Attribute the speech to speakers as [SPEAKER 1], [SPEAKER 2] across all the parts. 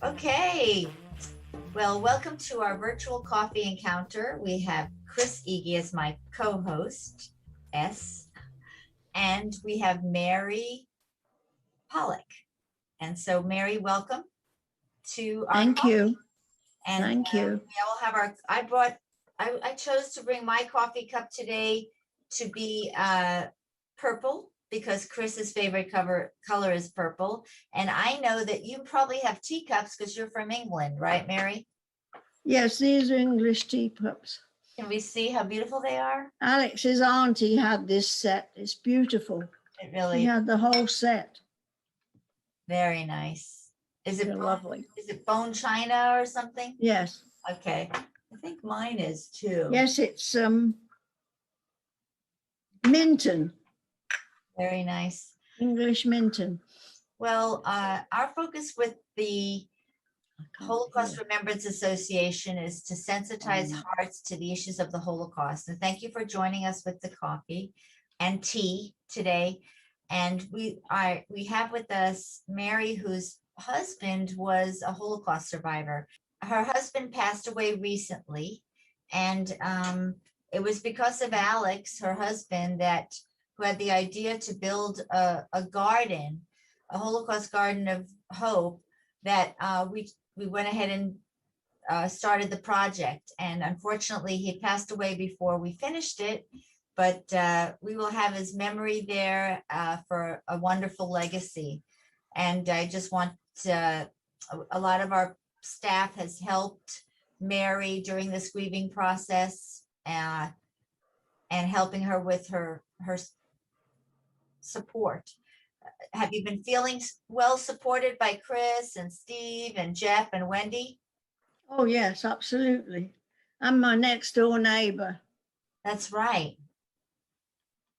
[SPEAKER 1] Okay, well, welcome to our virtual coffee encounter. We have Chris Ege as my co-host, and we have Mary Pollak. And so, Mary, welcome to our
[SPEAKER 2] Thank
[SPEAKER 1] coffee.
[SPEAKER 2] you.
[SPEAKER 1] And
[SPEAKER 2] Thank you.
[SPEAKER 1] we all have I chose to bring my coffee cup today to be purple because Chris's favorite color is purple. And I know that you probably have teacups because you're from England, right, Mary?
[SPEAKER 2] Yes, these are English teacups.
[SPEAKER 1] Can we see how beautiful they are?
[SPEAKER 2] Alex's auntie had this set. It's beautiful.
[SPEAKER 1] It really
[SPEAKER 2] She had the whole set.
[SPEAKER 1] very nice. Is it
[SPEAKER 2] lovely?
[SPEAKER 1] Is it bone china or something?
[SPEAKER 2] Yes.
[SPEAKER 1] Okay. I think mine is too.
[SPEAKER 2] Yes, it's Minton.
[SPEAKER 1] Very nice.
[SPEAKER 2] English Minton.
[SPEAKER 1] Well, our focus with the Holocaust Remembrance Association is to sensitize hearts to the issues of the Holocaust. And thank you for joining us with the coffee and tea today. And we have with us Mary, whose husband was a Holocaust survivor. Her husband passed away recently, and it was because of Alex, her husband, who had the idea to build a garden, a Holocaust Garden of Hope, that we went ahead and started the project. And unfortunately, he passed away before we finished it, but we will have his memory there for a wonderful legacy. And I just want a lot of our staff has helped Mary during this grieving process and helping her with her support. Have you been feeling well supported by Chris and Steve and Jeff and Wendy?
[SPEAKER 2] Oh, yes, absolutely. I'm my next door neighbor.
[SPEAKER 1] That's right.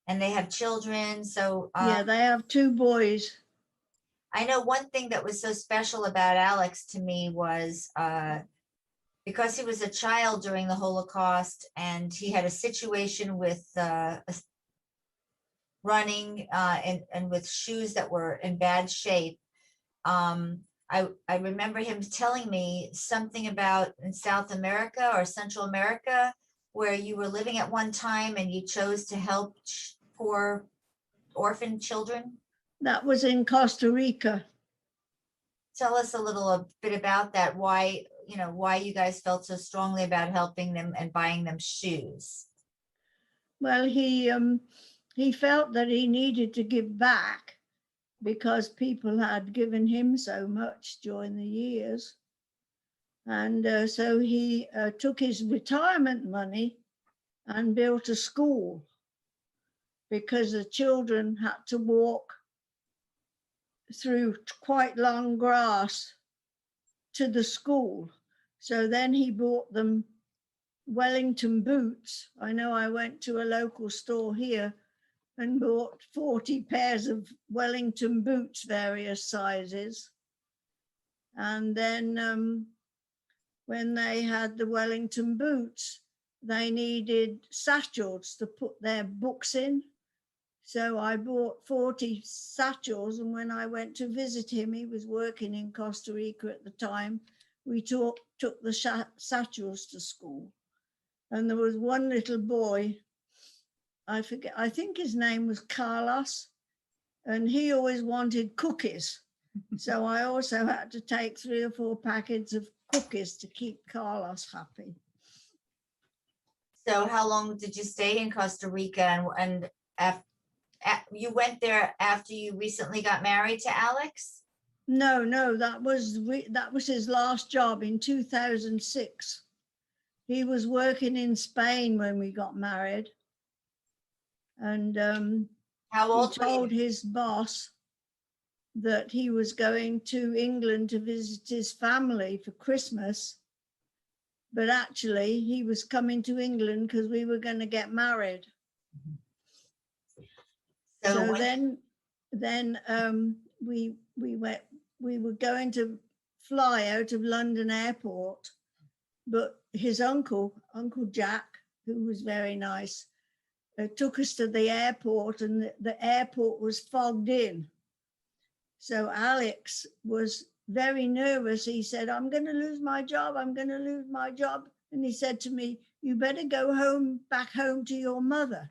[SPEAKER 1] And they have children. So
[SPEAKER 2] yeah, they have 2 boys.
[SPEAKER 1] I know one thing that was so special about Alex to me was because he was a child during the Holocaust and he had a situation with running and with shoes that were in bad shape. I remember him telling me something about in South America or Central America where you were living at one time and you chose to help poor orphan children.
[SPEAKER 2] That was in Costa Rica.
[SPEAKER 1] Tell us a bit about that. Why you guys felt so strongly about helping them and buying them shoes.
[SPEAKER 2] Well, he felt that he needed to give back because people had given him so much during the years. And so he took his retirement money and built a school because the children had to walk through quite long grass to the school. So then he bought them Wellington boots. I know I went to a local store here and bought 40 pairs of Wellington boots, various sizes. And then when they had the Wellington boots, they needed satchels to put their books in. So I bought 40 satchels, and when I went to visit him, he was working in Costa Rica at the time, we took the satchels to school. And there was one little boy, I forget, I think his name was Carlos, and he always wanted cookies. So I also had to take 3 or 4 packets of cookies to keep Carlos happy.
[SPEAKER 1] So how long did you stay in Costa Rica, and you went there after you recently got married to Alex?
[SPEAKER 2] No, that was his last job in 2006. He was working in Spain when we got married. And
[SPEAKER 1] how old
[SPEAKER 2] he told his boss that he was going to England to visit his family for Christmas. But actually, he was coming to England because we were going to get married. So then we were going to fly out of London Airport, but his Uncle Jack, who was very nice, took us to the airport, and the airport was fogged in. So Alex was very nervous. He said, I'm going to lose my job. I'm going to lose my job. And he said to me, you better go home, back home to your mother.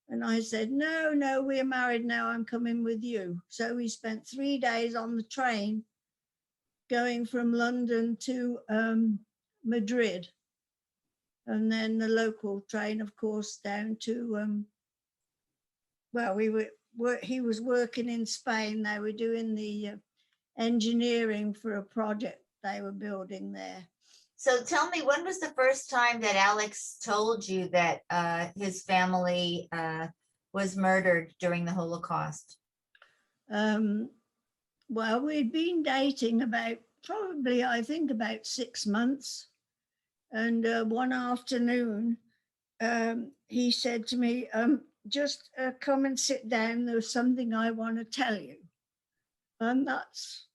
[SPEAKER 2] And I said, no, no, we're married now. I'm coming with you. So we spent 3 days on the train going from London to Madrid. And then the local train, of course, down to, he was working in Spain. They were doing the engineering for a project they were building there.
[SPEAKER 1] So tell me, when was the first time that Alex told you that his family was murdered during the Holocaust?
[SPEAKER 2] Well, we'd been dating probably, I think, about 6 months. And one afternoon, he said to me, just come and sit down. There's something I want to tell you. And that's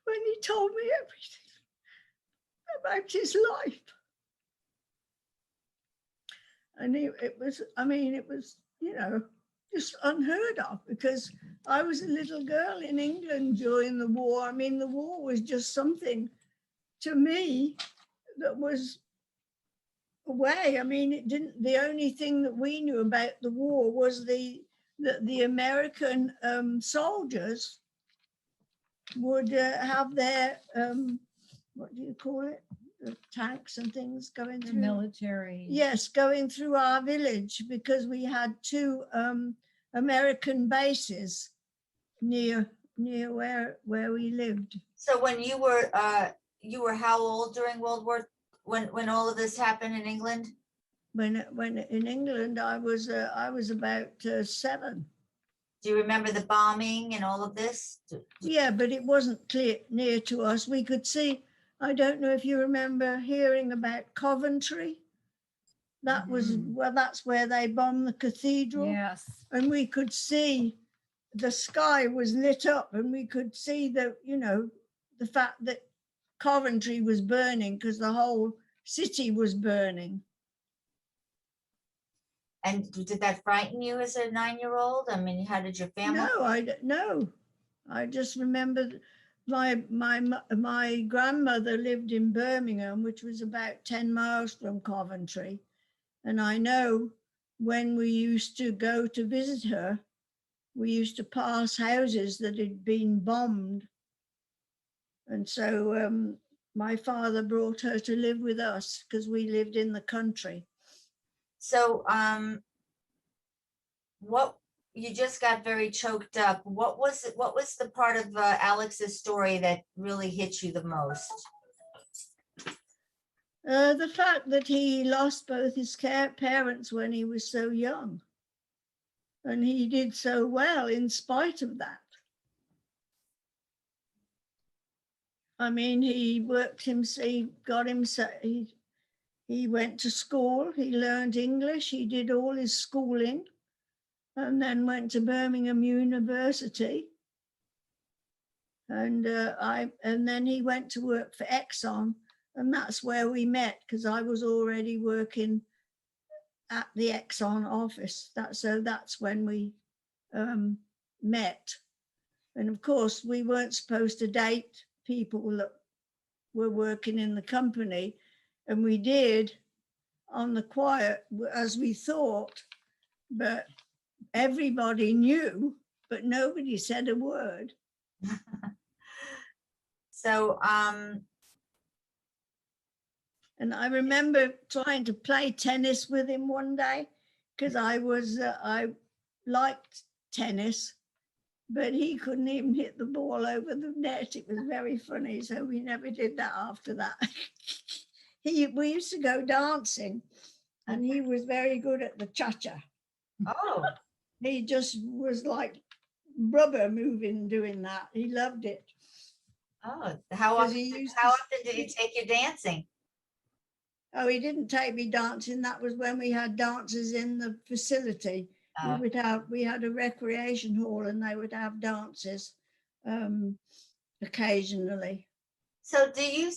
[SPEAKER 2] when he told me everything about his life. And it was, just unheard of, because I was a little girl in England during the war. I mean, the war was just something to me that was away. I mean, the only thing that we knew about the war was the American soldiers would have their, what do you call it? The tanks and things going through.
[SPEAKER 3] Military.
[SPEAKER 2] Yes, going through our village, because we had 2 American bases near where we lived.
[SPEAKER 1] So when you were how old during World War, when all of this happened in England?
[SPEAKER 2] When in England, I was about 7.
[SPEAKER 1] Do you remember the bombing and all of this?
[SPEAKER 2] Yeah, but it wasn't near to us. We could see. I don't know if you remember hearing about Coventry. That was, well, that's where they bombed the cathedral.
[SPEAKER 3] Yes.
[SPEAKER 2] And we could see the sky was lit up, and we could see the fact that Coventry was burning, because the whole city was burning.
[SPEAKER 1] And did that frighten you as a 9-year-old? I mean, how did your family?
[SPEAKER 2] No. I just remembered my grandmother lived in Birmingham, which was about 10 miles from Coventry. And I know when we used to go to visit her, we used to pass houses that had been bombed. And so my father brought her to live with us, because we lived in the country.
[SPEAKER 1] So what, you just got very choked up. What was the part of Alex's story that really hit you the most?
[SPEAKER 2] The fact that he lost both his parents when he was so young. And he did so well in spite of that. I mean, he worked himself, he went to school, he learned English, he did all his schooling, and then went to Birmingham University. And then he went to work for Exxon, and that's where we met, because I was already working at the Exxon office. That's when we met. And of course, we weren't supposed to date people that were working in the company, and we did on the quiet, as we thought, but everybody knew, but nobody said a word.
[SPEAKER 1] So
[SPEAKER 2] and I remember trying to play tennis with him one day, because I liked tennis, but he couldn't even hit the ball over the net. It was very funny. So we never did that after that. We used to go dancing, and he was very good at the cha-cha.
[SPEAKER 1] oh,
[SPEAKER 2] He just was like rubber moving, doing that. He loved it.
[SPEAKER 1] how
[SPEAKER 2] 'Cause
[SPEAKER 1] often,
[SPEAKER 2] he used
[SPEAKER 1] how
[SPEAKER 2] to-
[SPEAKER 1] often did he take you dancing?
[SPEAKER 2] Oh, he didn't take me dancing. That was when we had dances in the facility. We had a recreation hall, and they would have dances occasionally.
[SPEAKER 1] So do you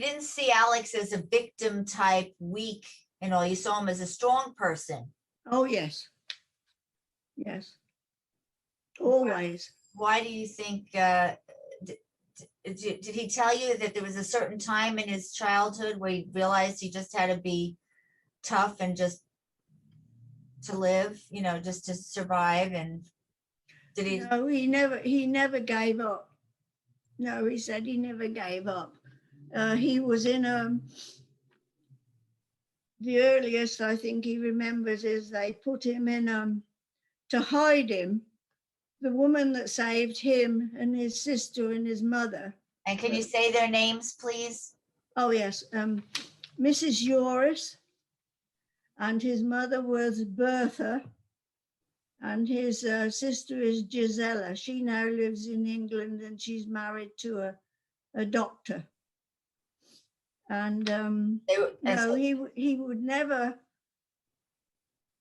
[SPEAKER 1] didn't see Alex as a victim type, weak, you saw him as a strong person.
[SPEAKER 2] Oh, yes. Yes. always.
[SPEAKER 1] Why do you think, did he tell you that there was a certain time in his childhood where he realized he just had to be tough and just to live, just to survive? And did he?
[SPEAKER 2] No, he never gave up. No, he said he never gave up. He was in the earliest I think he remembers is they put him in to hide him. The woman that saved him and his sister and his mother.
[SPEAKER 1] And can you say their names, please?
[SPEAKER 2] Oh yes, Mrs. Joris, and his mother was Bertha, and his sister is Gisela. She now lives in England and she's married to a doctor. And no, he would never,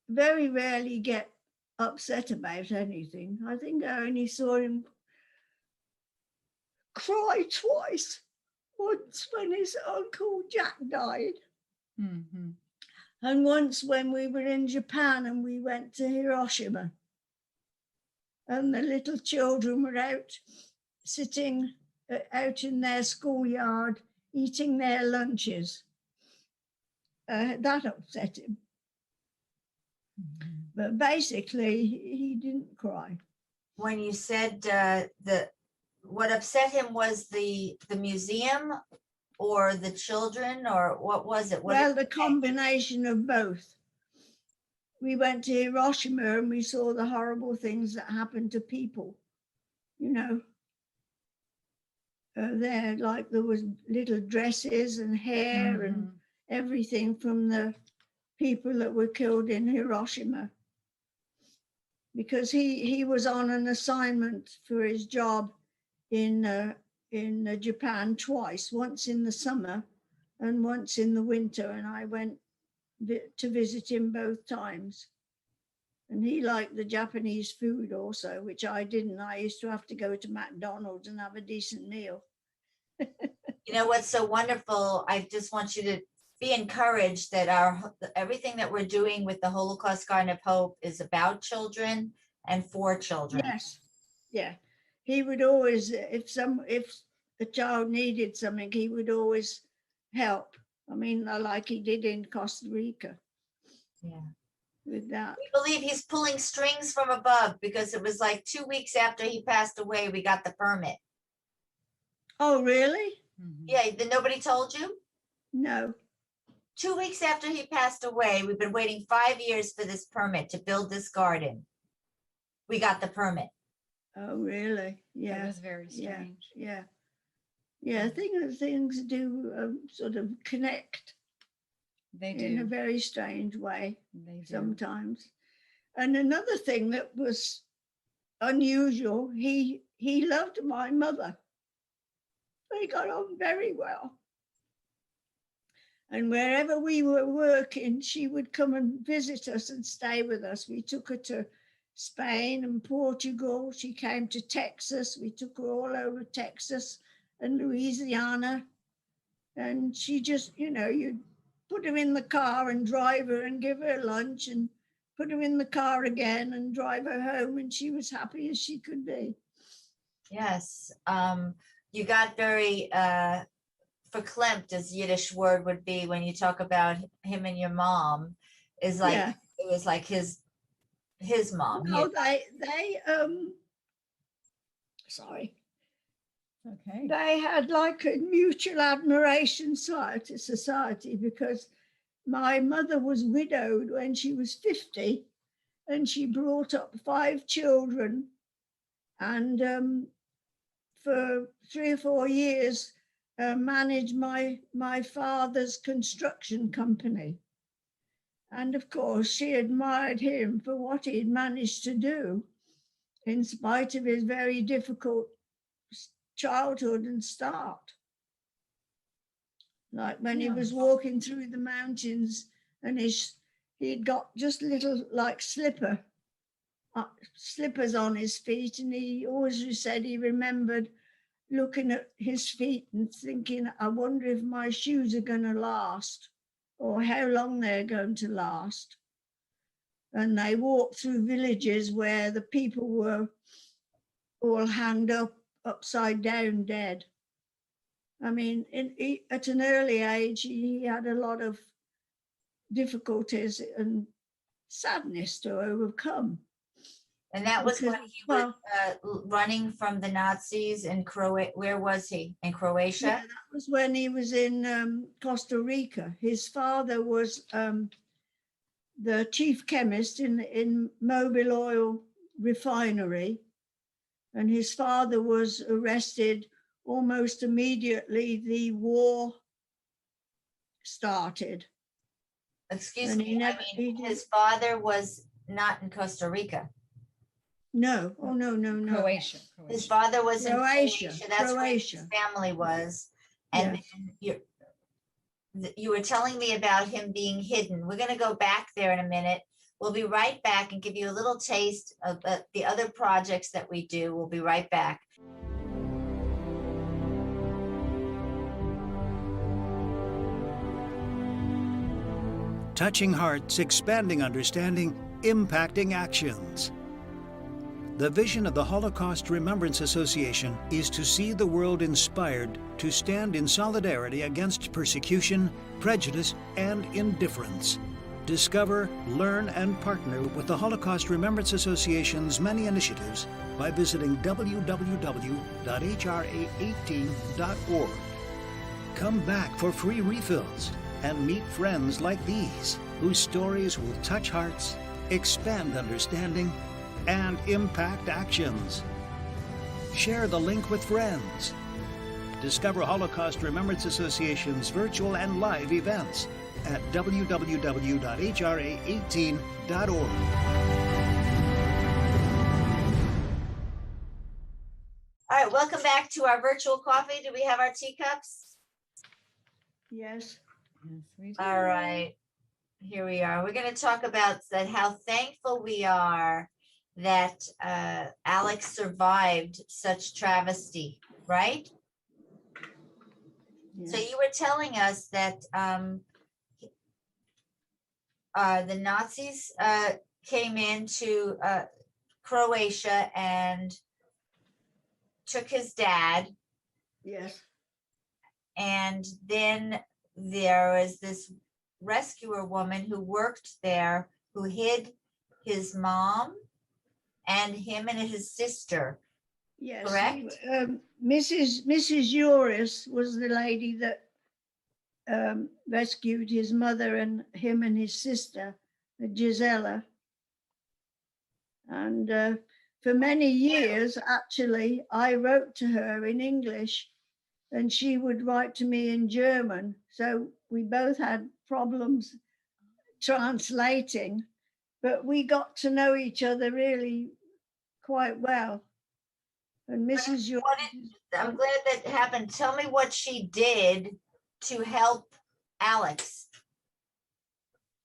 [SPEAKER 2] very rarely get upset about anything. I think I only saw him cry twice. Once when his uncle Jack died.
[SPEAKER 3] Mm-hmm.
[SPEAKER 2] And once when we were in Japan and we went to Hiroshima. And the little children were out sitting out in their schoolyard, eating their lunches. That upset him.
[SPEAKER 3] Mm-hmm.
[SPEAKER 2] But basically, he didn't cry.
[SPEAKER 1] When you said what upset him was the museum or the children, or what was it?
[SPEAKER 2] Well, the combination of both. We went to Hiroshima and we saw the horrible things that happened to people. There, like there was little dresses and hair and everything from the people that were killed in Hiroshima. Because he was on an assignment for his job in Japan twice, once in the summer and once in the winter, and I went to visit him both times. And he liked the Japanese food also, which I didn't. I used to have to go to McDonald's and have a decent meal.
[SPEAKER 1] You know what's so wonderful? I just want you to be encouraged that everything that we're doing with the Holocaust Garden of Hope is about children and for children.
[SPEAKER 2] Yes, yeah. He would always, if a child needed something, he would always help. I mean, like he did in Costa Rica.
[SPEAKER 1] Yeah.
[SPEAKER 2] With that.
[SPEAKER 1] We believe he's pulling strings from above, because it was like 2 weeks after he passed away, we got the permit.
[SPEAKER 2] Oh, really?
[SPEAKER 3] Mm-hmm.
[SPEAKER 1] Yeah, nobody told you?
[SPEAKER 2] No.
[SPEAKER 1] 2 weeks after he passed away, we've been waiting 5 years for this permit to build this garden. We got the permit.
[SPEAKER 2] Oh, really? Yeah.
[SPEAKER 3] That was very strange.
[SPEAKER 2] Yeah. Things do sort of connect.
[SPEAKER 3] They do.
[SPEAKER 2] In a very strange way.
[SPEAKER 3] They do.
[SPEAKER 2] Sometimes. And another thing that was unusual, he loved my mother. They got on very well. And wherever we were working, she would come and visit us and stay with us. We took her to Spain and Portugal. She came to Texas. We took her all over Texas and Louisiana. And she just, you'd put her in the car and drive her and give her lunch and put her in the car again and drive her home. And she was happy as she could be.
[SPEAKER 1] Yes. You got very verklempt, as Yiddish word would be, when you talk about him and your mom, is like,
[SPEAKER 2] Yeah.
[SPEAKER 1] It was like his mom.
[SPEAKER 2] Well, they sorry.
[SPEAKER 3] Okay.
[SPEAKER 2] They had like a mutual admiration society, because my mother was widowed when she was 50 and she brought up 5 children, and for 3 or 4 years managed my father's construction company. And of course, she admired him for what he'd managed to do in spite of his very difficult childhood and start. Like when he was walking through the mountains and he'd got just little like slippers on his feet, and he always said he remembered looking at his feet and thinking, I wonder if my shoes are going to last, or how long they're going to last. And they walked through villages where the people were all hanged up, upside down, dead. I mean, at an early age, he had a lot of difficulties and sadness to overcome.
[SPEAKER 1] And that was
[SPEAKER 2] Because,
[SPEAKER 1] when he was
[SPEAKER 2] well,
[SPEAKER 1] running from the Nazis in Croatia. Where was he? In Croatia?
[SPEAKER 2] yeah, that was when he was in Costa Rica. His father was the chief chemist in Mobil Oil refinery, and his father was arrested almost immediately the war started.
[SPEAKER 1] Excuse
[SPEAKER 2] And
[SPEAKER 1] me, his father was not in Costa Rica.
[SPEAKER 2] No, oh no, no, no.
[SPEAKER 3] Croatia.
[SPEAKER 1] His
[SPEAKER 3] Croatia.
[SPEAKER 1] father was in
[SPEAKER 2] Croatia,
[SPEAKER 1] Croatia. That's where his
[SPEAKER 2] Croatia.
[SPEAKER 1] family was. And
[SPEAKER 2] Yes.
[SPEAKER 1] then you were telling me about him being hidden. We're going to go back there in a minute. We'll be right back and give you a little taste of the other projects that we do. We'll be right back.
[SPEAKER 4] Touching hearts, expanding understanding, impacting actions. The vision of the Holocaust Remembrance Association is to see the world inspired to stand in solidarity against persecution, prejudice, and indifference. Discover, learn, and partner with the Holocaust Remembrance Association's many initiatives by visiting www.hra18.org. Come back for free refills and meet friends like these, whose stories will touch hearts, expand understanding, and impact actions. Share the link with friends. Discover Holocaust Remembrance Association's virtual and live events at www.hra18.org.
[SPEAKER 1] All right, welcome back to our virtual coffee. Do we have our teacups?
[SPEAKER 2] Yes.
[SPEAKER 3] Yes, we do.
[SPEAKER 1] All right, here we are. We're going to talk about that, how thankful we are that Alex survived such travesty, right?
[SPEAKER 2] Yes.
[SPEAKER 1] So you were telling us that the Nazis came into Croatia and took his dad,
[SPEAKER 2] Yes.
[SPEAKER 1] and then there was this rescuer woman who worked there who hid his mom and him and his sister.
[SPEAKER 2] Yes.
[SPEAKER 1] Correct?
[SPEAKER 2] Mrs. Uris was the lady that rescued his mother and him and his sister, Gisela. And for many years, actually, I wrote to her in English and she would write to me in German. So we both had problems translating, but we got to know each other really quite well. And Mrs. Uris,
[SPEAKER 1] I'm glad that happened. Tell me what she did to help Alex.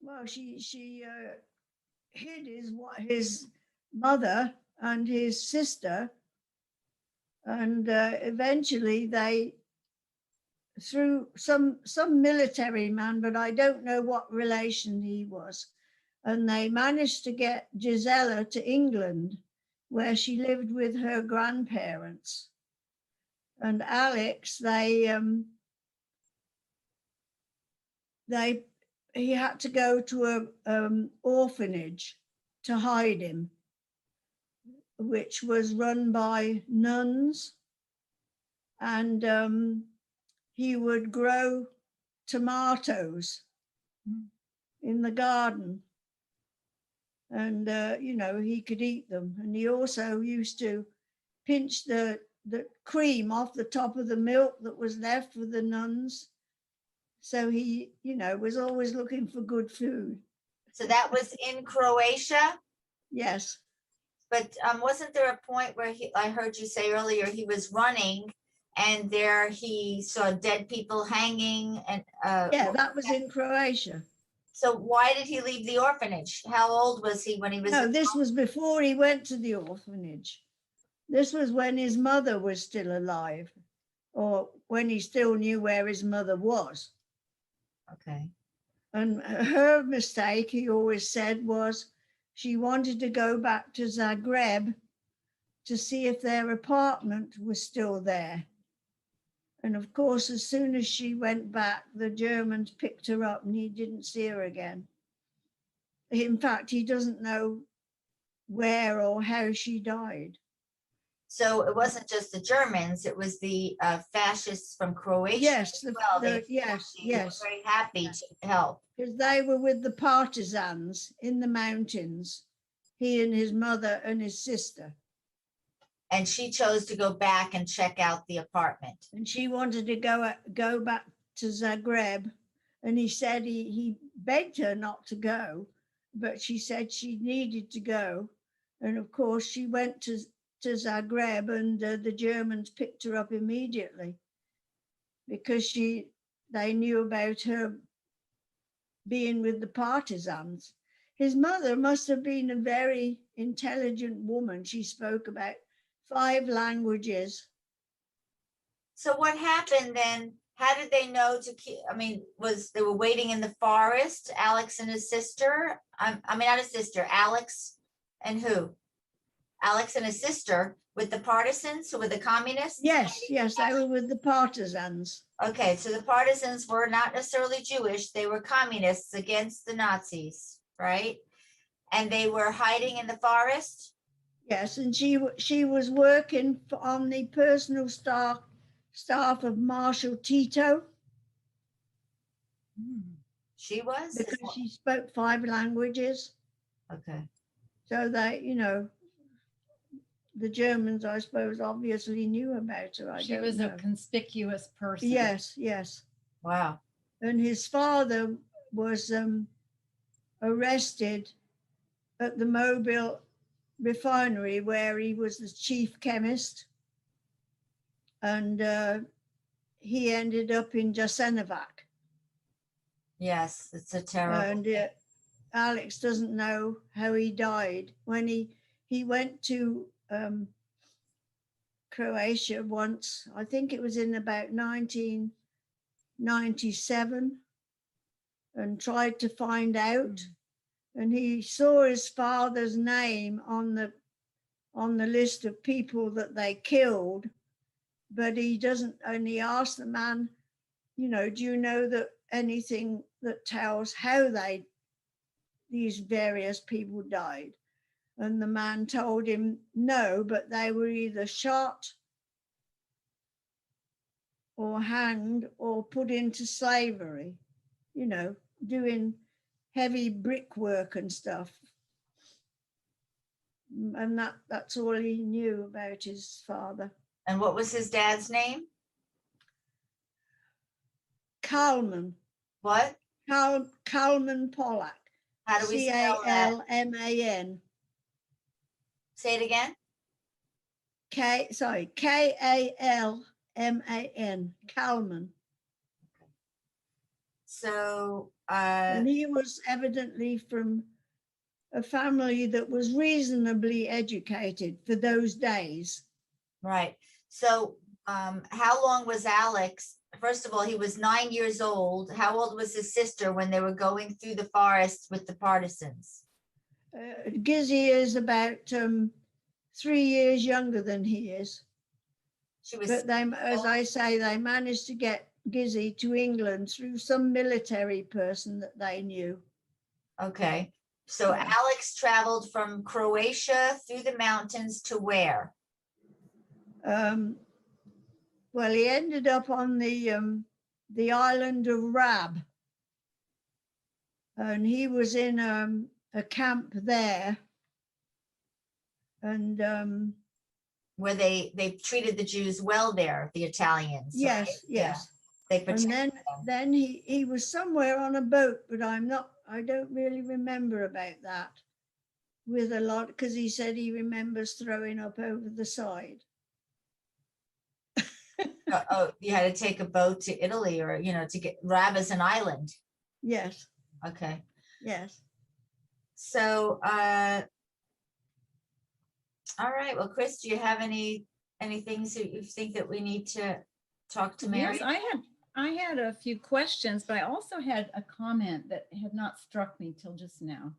[SPEAKER 2] well, she hid his mother and his sister, and eventually they, through some military man, but I don't know what relation he was, and they managed to get Gisela to England, where she lived with her grandparents. And Alex, he had to go to a orphanage to hide him, which was run by nuns, and he would grow tomatoes in the garden, and he could eat them. And he also used to pinch the cream off the top of the milk that was left for the nuns. So he, was always looking for good food.
[SPEAKER 1] So that was in Croatia,
[SPEAKER 2] Yes.
[SPEAKER 1] but wasn't there a point where I heard you say earlier, he was running and there he saw dead people hanging and
[SPEAKER 2] Yeah, that was in Croatia.
[SPEAKER 1] So why did he leave the orphanage? How old was he when he was?
[SPEAKER 2] No, this was before he went to the orphanage. This was when his mother was still alive, or when he still knew where his mother was.
[SPEAKER 1] Okay.
[SPEAKER 2] And her mistake, he always said, was she wanted to go back to Zagreb to see if their apartment was still there. And of course, as soon as she went back, the Germans picked her up and he didn't see her again. In fact, he doesn't know where or how she died.
[SPEAKER 1] So it wasn't just the Germans, it was the fascists from Croatia.
[SPEAKER 2] Yes,
[SPEAKER 1] as well. They
[SPEAKER 2] yes,
[SPEAKER 1] were
[SPEAKER 2] yes.
[SPEAKER 1] very happy to help.
[SPEAKER 2] Because they were with the partisans in the mountains, he and his mother and his sister.
[SPEAKER 1] And she chose to go back and check out the apartment.
[SPEAKER 2] And she wanted to go back to Zagreb. And he said he begged her not to go, but she said she needed to go. And of course, she went to Zagreb, and the Germans picked her up immediately because they knew about her being with the partisans. His mother must have been a very intelligent woman. She spoke about 5 languages.
[SPEAKER 1] So what happened then? How did they know to keep, I mean, they were waiting in the forest, Alex and his sister? I mean, not his sister, Alex and who? Alex and his sister with the partisans, who were the communists?
[SPEAKER 2] Yes, they were with the partisans.
[SPEAKER 1] Okay, so the partisans were not necessarily Jewish, they were communists against the Nazis, right? And they were hiding in the forest?
[SPEAKER 2] Yes, and she was working on the personal staff of Marshal Tito.
[SPEAKER 1] She was?
[SPEAKER 2] Because she spoke 5 languages.
[SPEAKER 1] Okay.
[SPEAKER 2] So they, the Germans, I suppose, obviously knew about her.
[SPEAKER 3] She was a conspicuous person.
[SPEAKER 2] Yes, yes.
[SPEAKER 1] Wow.
[SPEAKER 2] And his father was arrested at the Mobile refinery where he was the chief chemist. And he ended up in Jasenovac.
[SPEAKER 1] Yes, it's a terrible.
[SPEAKER 2] And Alex doesn't know how he died. When he went to Croatia once, I think it was in about 1997, and tried to find out. And he saw his father's name on the list of people that they killed, but he doesn't. And he asked the man, do you know that anything that tells how these various people died? And the man told him no, but they were either shot or hanged or put into slavery, doing heavy brickwork and stuff. And that's all he knew about his father.
[SPEAKER 1] And what was his dad's name?
[SPEAKER 2] Kalman.
[SPEAKER 1] What?
[SPEAKER 2] Kalman Pollak.
[SPEAKER 1] How do we spell that?
[SPEAKER 2] Kalman.
[SPEAKER 1] Say it again.
[SPEAKER 2] Kalman. Kalman.
[SPEAKER 1] So
[SPEAKER 2] and he was evidently from a family that was reasonably educated for those days.
[SPEAKER 1] right. So how long was Alex? First of all, he was 9 years old. How old was his sister when they were going through the forest with the partisans?
[SPEAKER 2] Gizzy is about 3 years younger than he is.
[SPEAKER 1] She was.
[SPEAKER 2] But they, as I say, they managed to get Gizzy to England through some military person that they knew.
[SPEAKER 1] Okay. So
[SPEAKER 2] Yeah.
[SPEAKER 1] Alex traveled from Croatia through the mountains to where?
[SPEAKER 2] Well, he ended up on the island of Rab. And he was in a camp there. And
[SPEAKER 1] Where they treated the Jews well there, the Italians.
[SPEAKER 2] yes,
[SPEAKER 1] right?
[SPEAKER 2] yes.
[SPEAKER 1] They
[SPEAKER 2] And
[SPEAKER 1] protected them.
[SPEAKER 2] then he was somewhere on a boat, but I don't really remember about that with a lot, because he said he remembers throwing up over the side.
[SPEAKER 1] You had to take a boat to Italy, or to get Rab as an island.
[SPEAKER 2] Yes,
[SPEAKER 1] Okay.
[SPEAKER 2] yes.
[SPEAKER 1] So all right. Well, Chris, do you have any things that you think that we need to talk to Mary?
[SPEAKER 3] Yes, I had a few questions, but I also had a comment that had not struck me till just now.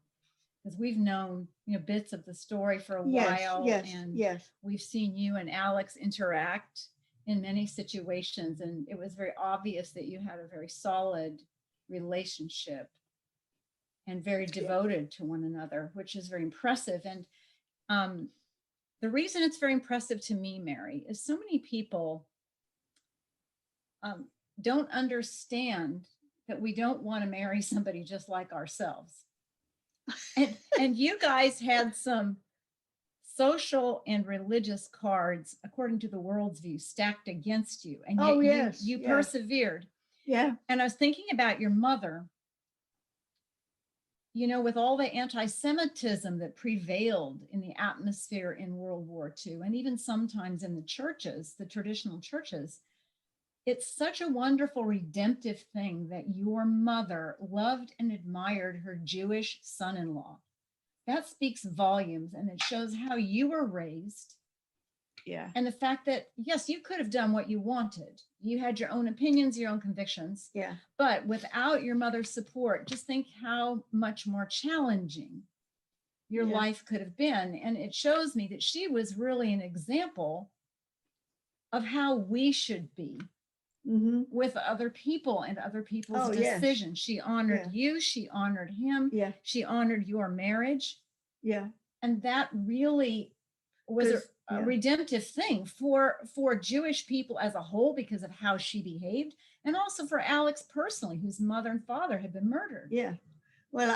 [SPEAKER 3] because we've known, bits of the story for a
[SPEAKER 2] Yes,
[SPEAKER 3] while,
[SPEAKER 2] yes,
[SPEAKER 3] and
[SPEAKER 2] yes.
[SPEAKER 3] we've seen you and Alex interact in many situations, and it was very obvious that you had a very solid relationship and very devoted to one another, which is very impressive. And the reason it's very impressive to me, Mary, is so many people don't understand that we don't want to marry somebody just like ourselves. And you guys had some social and religious cards, according to the world's view, stacked against you. And yet
[SPEAKER 2] yes,
[SPEAKER 3] you
[SPEAKER 2] yes.
[SPEAKER 3] persevered.
[SPEAKER 2] Yeah.
[SPEAKER 3] And I was thinking about your mother, with all the anti-Semitism that prevailed in the atmosphere in World War II, and even sometimes in the churches, the traditional churches, it's such a wonderful redemptive thing that your mother loved and admired her Jewish son-in-law. That speaks volumes, and it shows how you were raised.
[SPEAKER 2] Yeah.
[SPEAKER 3] And the fact that, yes, you could have done what you wanted. You had your own opinions, your own convictions.
[SPEAKER 2] Yeah.
[SPEAKER 3] But without your mother's support, just think how much more challenging your life could have been. And it shows me that she was really an example of how we should be with other people and other people's decisions. She honored you. She honored him.
[SPEAKER 2] Yeah.
[SPEAKER 3] She honored your marriage.
[SPEAKER 2] Yeah.
[SPEAKER 3] And that really was a redemptive thing for Jewish people as a whole, because of how she behaved, and also for Alex personally, whose mother and father had been murdered.
[SPEAKER 2] Yeah. Well,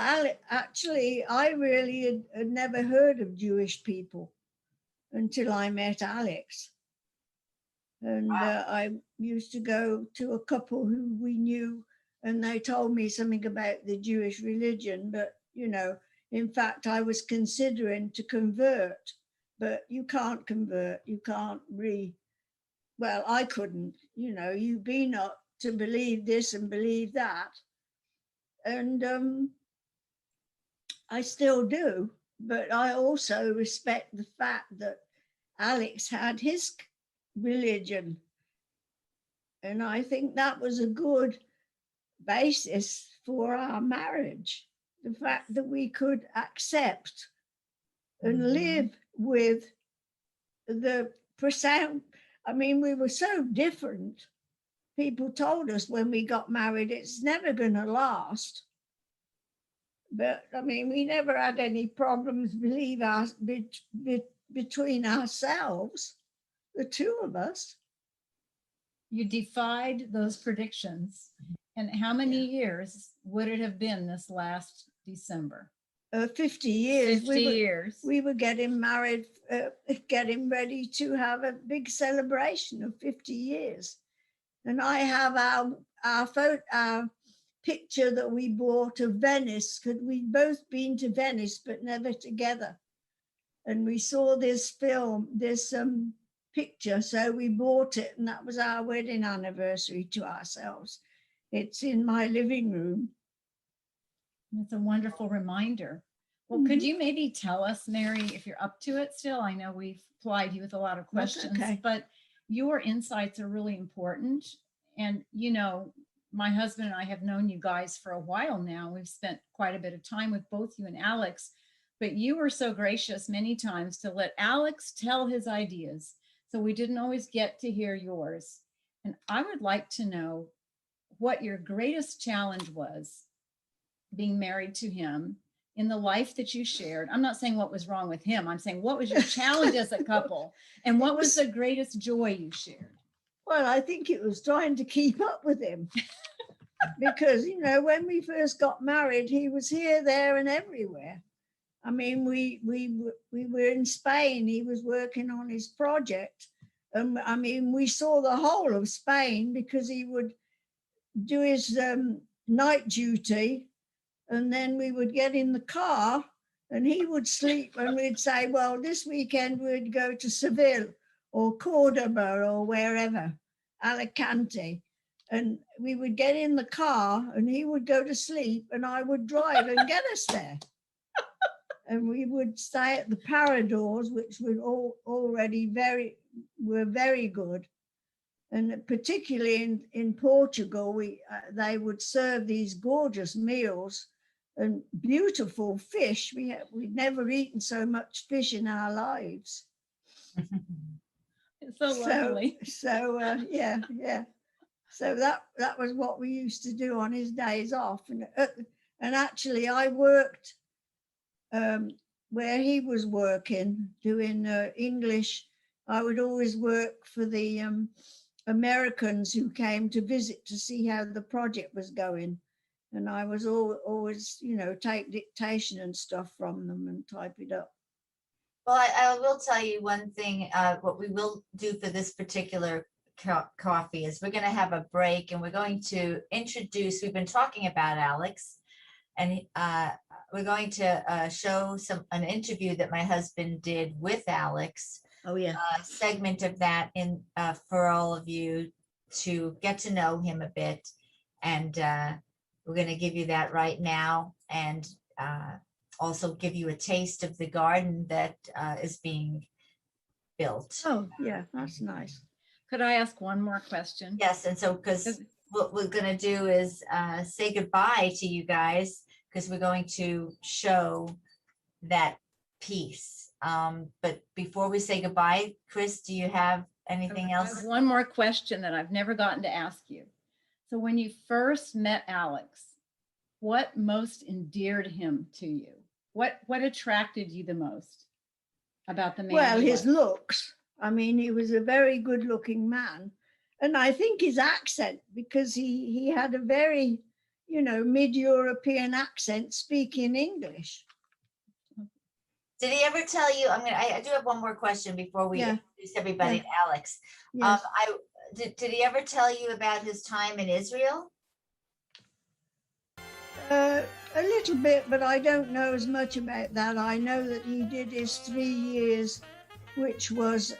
[SPEAKER 2] actually, I really had never heard of Jewish people until I met Alex. And I used to go to a couple who we knew, and they told me something about the Jewish religion. But, in fact, I was considering to convert, but you can't convert. You can't well, I couldn't, you be not to believe this and believe that. And I still do, but I also respect the fact that Alex had his religion. And I think that was a good basis for our marriage. The fact that we could accept and live with the profound, we were so different. People told us when we got married, it's never going to last. But we never had any problems, between ourselves, the two of us.
[SPEAKER 3] You defied those predictions. And how many years would it have been this last December?
[SPEAKER 2] 50 years.
[SPEAKER 3] 50 years.
[SPEAKER 2] We were getting married, getting ready to have a big celebration of 50 years. And I have our picture that we bought of Venice, because we'd both been to Venice, but never together. And we saw this film, this picture, so we bought it, and that was our wedding anniversary to ourselves. It's in my living room.
[SPEAKER 3] It's a wonderful reminder. Well, could you maybe tell us, Mary, if you're up to it still? I know we've plied you with a lot of questions, but your insights are really important. And, my husband and I have known you guys for a while now. We've spent quite a bit of time with both you and Alex, but you were so gracious many times to let Alex tell his ideas. So we didn't always get to hear yours. And I would like to know what your greatest challenge was being married to him in the life that you shared. I'm not saying what was wrong with him. I'm saying, what was your challenge as a couple? And what was the greatest joy you shared?
[SPEAKER 2] Well, I think it was trying to keep up with him. Because, when we first got married, he was here, there, and everywhere. We were in Spain. He was working on his project. We saw the whole of Spain, because he would do his night duty, and then we would get in the car and he would sleep, and we'd say, well, this weekend we'd go to Seville or Cordoba or wherever, Alicante. And we would get in the car and he would go to sleep and I would drive and get us there. And we would stay at the Paradors, which were already were very good. And particularly in Portugal, they would serve these gorgeous meals. and beautiful fish. We'd never eaten so much fish in our lives.
[SPEAKER 3] It's so lovely.
[SPEAKER 2] Yeah. So that was what we used to do on his days off. And actually, I worked where he was working, doing English. I would always work for the Americans who came to visit to see how the project was going. And I was always, take dictation and stuff from them and type it up.
[SPEAKER 1] Well, I will tell you one thing, what we will do for this particular coffee is we're going to have a break and we're going to introduce, we've been talking about Alex, and we're going to show an interview that my husband did with Alex.
[SPEAKER 2] Oh, yeah.
[SPEAKER 1] A segment of that in for all of you to get to know him a bit. And we're going to give you that right now, and also give you a taste of the garden that is being built.
[SPEAKER 2] Oh, yeah, that's nice.
[SPEAKER 3] Could I ask one more question?
[SPEAKER 1] Yes, and so because what we're going to do is say goodbye to you guys, because we're going to show that piece. But before we say goodbye, Chris, do you have anything
[SPEAKER 3] I
[SPEAKER 1] else?
[SPEAKER 3] have one more question that I've never gotten to ask you. So when you first met Alex, what most endeared him to you? What attracted you the most about the man?
[SPEAKER 2] Well,
[SPEAKER 3] he
[SPEAKER 2] his
[SPEAKER 3] was?
[SPEAKER 2] looks. I mean, he was a very good looking man. And I think his accent, because he had a very, mid-European accent speaking English.
[SPEAKER 1] Did he ever tell you? I do have one more question before we introduce everybody to Alex.
[SPEAKER 2] Yes.
[SPEAKER 1] Did he ever tell you about his time in Israel?
[SPEAKER 2] A little bit, but I don't know as much about that. I know that he did his 3 years, which was,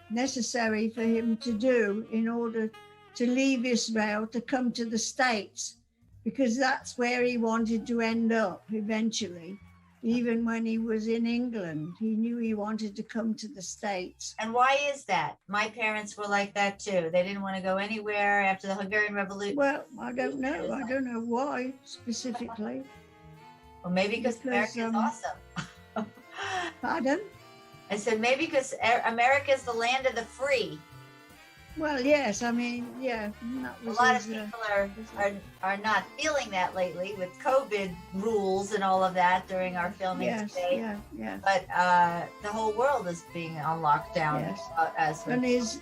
[SPEAKER 2] necessary for him to do in order to leave Israel to come to the States, because that's where he wanted to end up eventually. Even when he was in England, he knew he wanted to come to the States.
[SPEAKER 1] And why is that? My parents were like that too. They didn't want to go anywhere after the Hungarian Revolution.
[SPEAKER 2] Well, I don't know. I don't know why specifically.
[SPEAKER 1] Well, maybe because America is awesome.
[SPEAKER 2] Pardon?
[SPEAKER 1] I said maybe because America is the land of the free.
[SPEAKER 2] Well, yes. I mean, yeah.
[SPEAKER 1] A lot of people are not feeling that lately with COVID rules and all of that during our filming today.
[SPEAKER 2] Yeah.
[SPEAKER 1] But the whole world is being on lockdown.
[SPEAKER 2] Yes. And his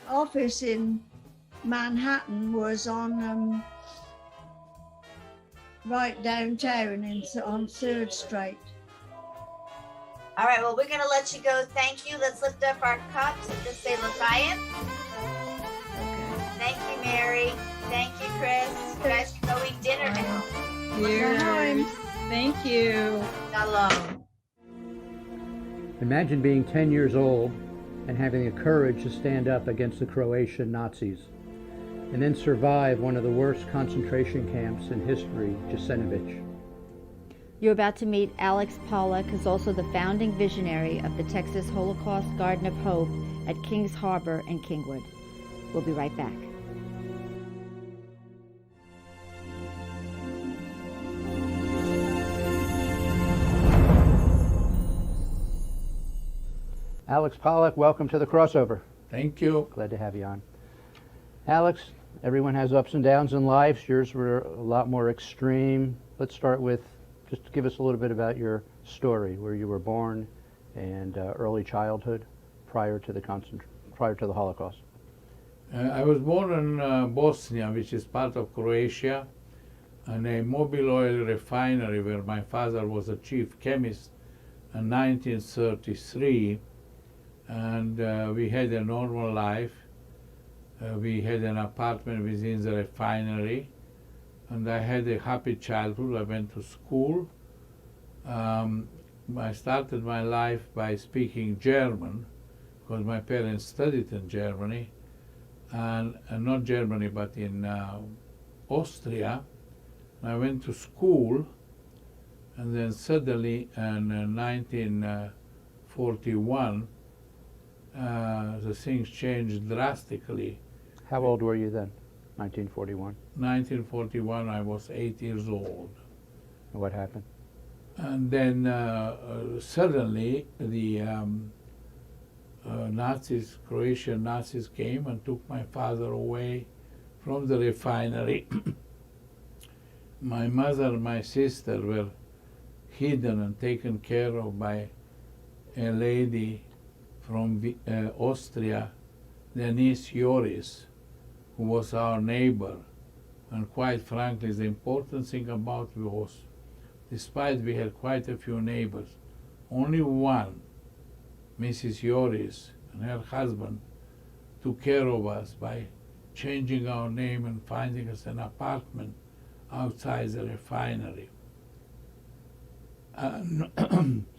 [SPEAKER 2] office in Manhattan was on right downtown on 3rd Street.
[SPEAKER 1] All right, well, we're going to let you go. Thank you. Let's lift up our cups and just say L'chaim. Thank you, Mary. Thank you, Chris. You guys can go eat dinner now.
[SPEAKER 3] Cheers. Thank you.
[SPEAKER 1] Shalom.
[SPEAKER 5] Imagine being 10 years old and having the courage to stand up against the Croatian Nazis, and then survive one of the worst concentration camps in history, Jasenovac.
[SPEAKER 6] You're about to meet Alex Pollak, who's also the founding visionary of the Texas Holocaust Garden of Hope at Kings Harbor and Kingwood. We'll be right back.
[SPEAKER 5] Alex Pollak, welcome to the crossover.
[SPEAKER 7] Thank you.
[SPEAKER 5] Glad to have you on. Alex, everyone has ups and downs in life. Yours were a lot more extreme. Let's start with just give us a little bit about your story, where you were born and early childhood prior to the Holocaust.
[SPEAKER 7] I was born in Bosnia, which is part of Croatia, in a mobile oil refinery where my father was a chief chemist in 1933. And we had a normal life. We had an apartment within the refinery, and I had a happy childhood. I went to school. I started my life by speaking German, because my parents studied in Germany, and not Germany, but in Austria. I went to school, and then suddenly in 1941, the things changed drastically.
[SPEAKER 5] How old were you then? 1941.
[SPEAKER 7] 1941, I was 8 years old.
[SPEAKER 5] And what happened?
[SPEAKER 7] And then suddenly the Nazis, Croatian Nazis came and took my father away from the refinery. My mother and my sister were hidden and taken care of by a lady from Austria, Denise Joris, who was our neighbor. And quite frankly, the important thing about it was, despite we had quite a few neighbors, only one, Mrs. Joris, and her husband, took care of us by changing our name and finding us an apartment outside the refinery.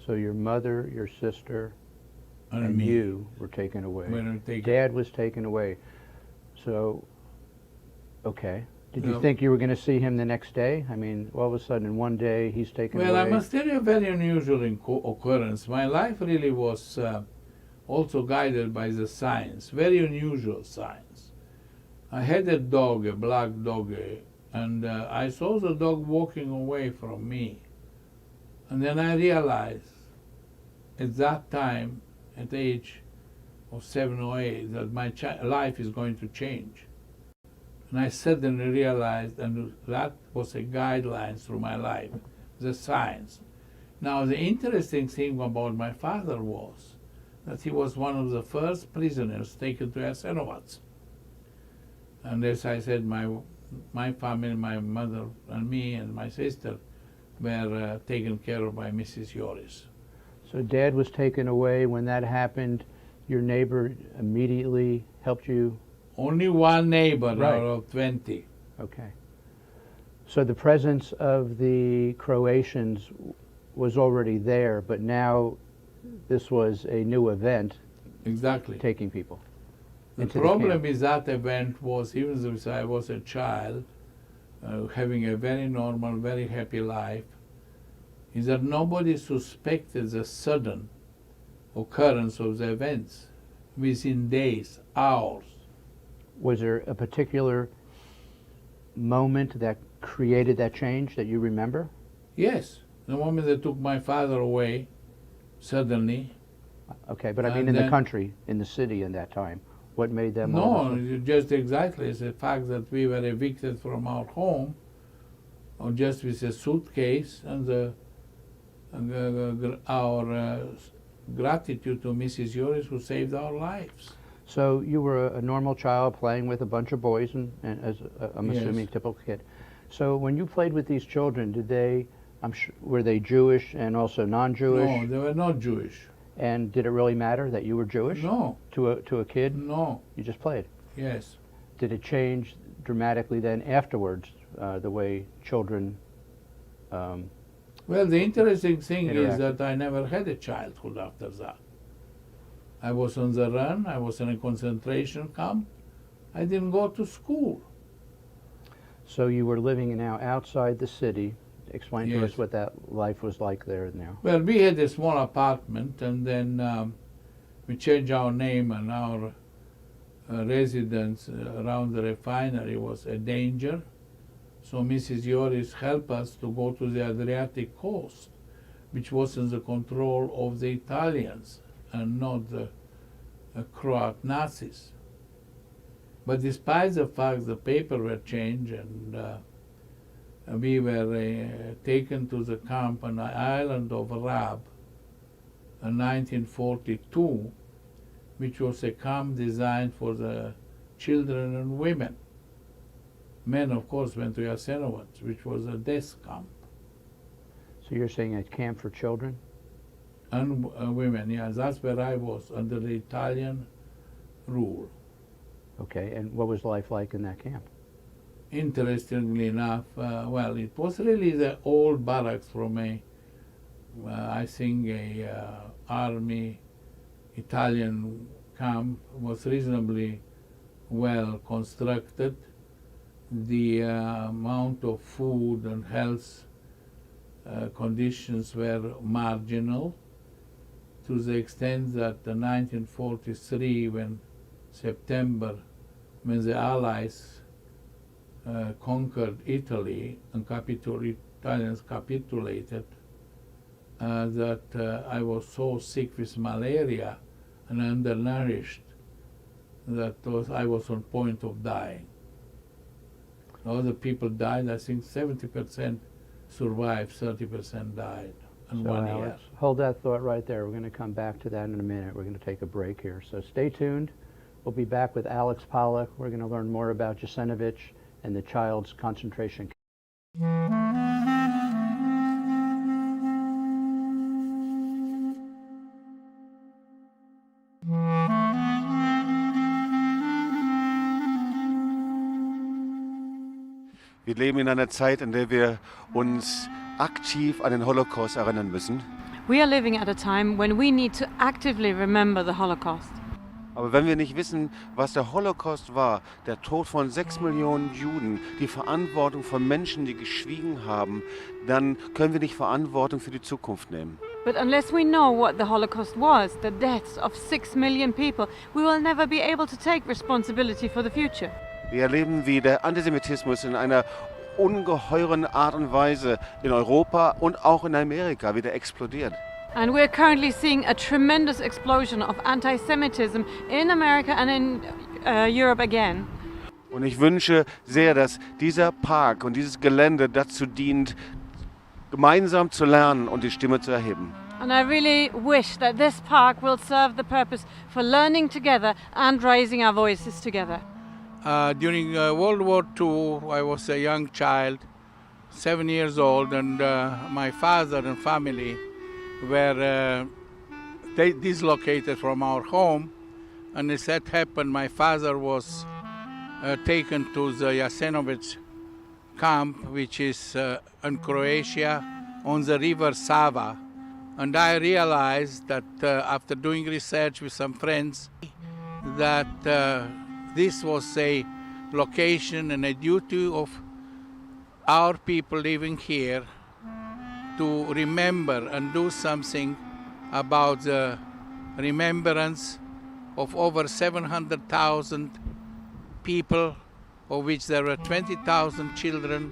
[SPEAKER 5] So your mother, your sister, and
[SPEAKER 7] me
[SPEAKER 5] you were taken away.
[SPEAKER 7] were taken.
[SPEAKER 5] Dad was taken away. So, okay. Did you
[SPEAKER 7] No.
[SPEAKER 5] think you were going to see him the next day? I mean, all of a sudden, in one day, he's taken
[SPEAKER 7] Well,
[SPEAKER 5] away.
[SPEAKER 7] I must tell you a very unusual occurrence. My life really was also guided by the science, very unusual science. I had a dog, a black dog, and I saw the dog walking away from me. And then I realized at that time, at the age of 7 or 8, that my life is going to change. And I suddenly realized, and that was a guideline through my life, the science. Now, the interesting thing about my father was that he was one of the first prisoners taken to Jasenovac. And as I said, my family, my mother and me and my sister were taken care of by Mrs. Joris.
[SPEAKER 5] So Dad was taken away. When that happened, your neighbor immediately helped you?
[SPEAKER 7] Only one neighbor
[SPEAKER 5] Right.
[SPEAKER 7] out of 20.
[SPEAKER 5] Okay. So the presence of the Croatians was already there, but now this was a new event,
[SPEAKER 7] Exactly.
[SPEAKER 5] taking people.
[SPEAKER 7] The
[SPEAKER 5] into
[SPEAKER 7] problem
[SPEAKER 5] camp.
[SPEAKER 7] with that event was, even though I was a child, having a very normal, very happy life, is that nobody suspected the sudden occurrence of the events within days, hours.
[SPEAKER 5] Was there a particular moment that created that change that you remember?
[SPEAKER 7] Yes, the moment they took my father away, suddenly.
[SPEAKER 5] Okay, but I mean
[SPEAKER 7] And
[SPEAKER 5] in the
[SPEAKER 7] then-
[SPEAKER 5] country, in the city in that time, what made them all of a
[SPEAKER 7] No,
[SPEAKER 5] sudden-
[SPEAKER 7] just exactly. It's the fact that we were evicted from our home, or just with a suitcase, and our gratitude to Mrs. Joris, who saved our lives.
[SPEAKER 5] So you were a normal child playing with a bunch of boys, and as I'm
[SPEAKER 7] Yes.
[SPEAKER 5] assuming typical kid. So when you played with these children, did they? Were they Jewish and also non-Jewish?
[SPEAKER 7] No, they were not Jewish.
[SPEAKER 5] And did it really matter that you were Jewish
[SPEAKER 7] No,
[SPEAKER 5] to a kid?
[SPEAKER 7] no,
[SPEAKER 5] You just played.
[SPEAKER 7] yes.
[SPEAKER 5] Did it change dramatically then afterwards, the way children?
[SPEAKER 7] Well, the interesting thing is
[SPEAKER 5] Interact.
[SPEAKER 7] that I never had a childhood after that. I was on the run, I was in a concentration camp, I didn't go to school.
[SPEAKER 5] So you were living now outside the city. Explain to us
[SPEAKER 7] Yes.
[SPEAKER 5] what that life was like there now.
[SPEAKER 7] Well, we had a small apartment, and then we changed our name, and our residence around the refinery was a danger. So Mrs. Joris helped us to go to the Adriatic coast, which was in the control of the Italians and not the Croat Nazis. But despite the fact the paper were changed and we were taken to the camp on the island of Rab in 1942, which was a camp designed for the children and women. Men, of course, went to Jasenovac, which was a death camp.
[SPEAKER 5] So you're saying a camp for children?
[SPEAKER 7] And women, yeah, that's where I was, under the Italian rule.
[SPEAKER 5] Okay, and what was life like in that camp?
[SPEAKER 7] Interestingly enough, well, it was really the old barracks from I think a army Italian camp. Was reasonably well constructed. The amount of food and health conditions were marginal, to the extent that in 1943, when the Allies conquered Italy and Italians capitulated, that I was so sick with malaria and undernourished that I was on point of dying. Other people died. I think 70% survived, 30% died in
[SPEAKER 5] So
[SPEAKER 7] 1 year.
[SPEAKER 5] Alex, hold that thought right there. We're going to come back to that in a minute. We're going to take a break here. So stay tuned. We'll be back with Alex Pollak. We're going to learn more about Jasenovich and the child's concentration camp.
[SPEAKER 8] Wir leben in einer Zeit, in der wir uns aktiv an den Holocaust erinnern müssen.
[SPEAKER 9] We are living at a time when we need to actively remember the Holocaust.
[SPEAKER 8] Aber wenn wir nicht wissen, was der Holocaust war, der Tod von 6 Millionen Juden, die Verantwortung von Menschen, die geschwiegen haben, dann können wir nicht Verantwortung für die Zukunft nehmen.
[SPEAKER 9] But unless we know what the Holocaust was, the deaths of 6 million people, we will never be able to take responsibility for the future.
[SPEAKER 8] Wir erleben, wie der Antisemitismus in einer ungeheuren Art und Weise in Europa und auch in Amerika wieder explodiert.
[SPEAKER 9] And we're currently seeing a tremendous explosion of anti-Semitism in America and in Europe again.
[SPEAKER 8] Und ich wünsche sehr, dass dieser Park und dieses Gelände dazu dient, gemeinsam zu lernen und die Stimme zu erheben.
[SPEAKER 9] And I really wish that this park will serve the purpose for learning together and raising our voices together.
[SPEAKER 7] During World War II, I was a young child, 7 years old, and my father and family were dislocated from our home. And as that happened, my father was taken to the Jasenovich camp, which is in Croatia, on the river Sava. And I realized that after doing research with some friends, that this was a location and a duty of our people living here to remember and do something about the remembrance of over 700,000 people, of which there were 20,000 children.